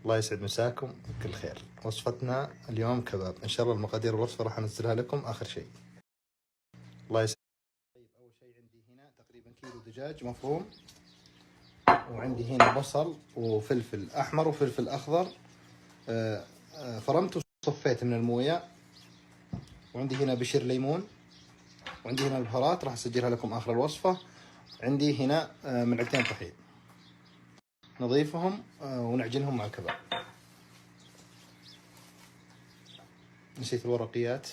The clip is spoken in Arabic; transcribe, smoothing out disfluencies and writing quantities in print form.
الله يسعد مساكم بكل خير. وصفتنا اليوم كباب، ان شاء الله المقادير الوصفة راح انزلها لكم اخر شيء. الله يسعد. طيب اول شيء عندي هنا تقريبا كيلو دجاج مفروم، وعندي هنا بصل وفلفل احمر وفلفل اخضر فرمت وصفيت من المويه، وعندي هنا بشر ليمون، وعندي هنا البهارات راح اسجلها لكم اخر الوصفة. عندي هنا ملعقتين طحين، نضيفهم ونعجنهم مع الكباب. نسيت الورقيات.